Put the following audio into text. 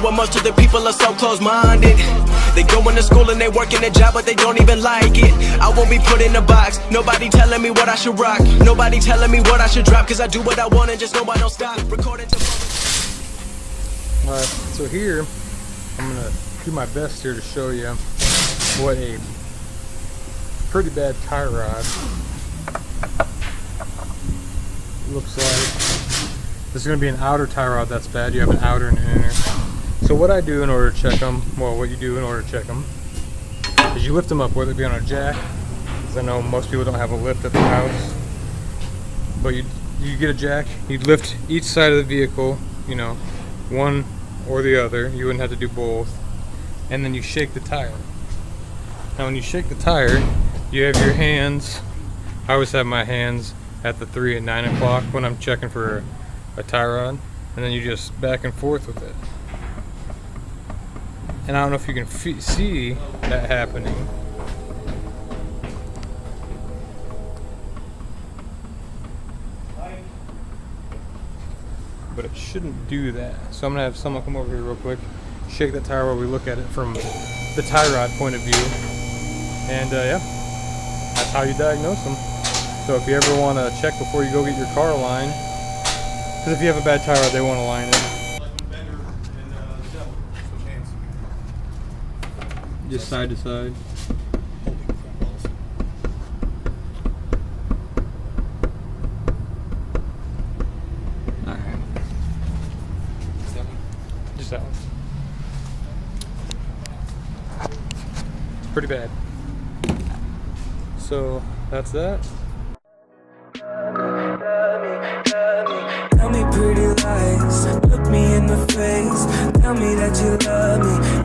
how most of the people are so close-minded. They going to school and they working a job, but they don't even like it. I won't be put in a box. Nobody telling me what I should rock. Nobody telling me what I should drop. Cause I do what I want and just know I don't stop. Recording to... Alright, so here, I'm gonna do my best here to show you what a pretty bad tie rod looks like. This is going to be an outer tie rod that's bad. You have an outer and an inner. So what I do in order to check them, well, what you do in order to check them, is you lift them up, whether it be on a jack, because I know most people don't have a lift at the house, but you get a jack, you lift each side of the vehicle, you know, one or the other. You wouldn't have to do both. And then you shake the tire. Now when you shake the tire, you have your hands, I always have my hands at the 3 and 9 o'clock when I'm checking for a tie rod, and then you just back and forth with it. And I don't know if you can see that happening. But it shouldn't do that. So I'm gonna have someone come over here real quick, shake that tire while we look at it from the tie rod point of view. And yeah, that's how you diagnose them. So if you ever want to check before you go get your car aligned, because if you have a bad tie rod, they won't align it. Just side to side. Alright. Just that one. It's pretty bad. So that's that. Tell me pretty lies, look me in the face. Tell me that you love me,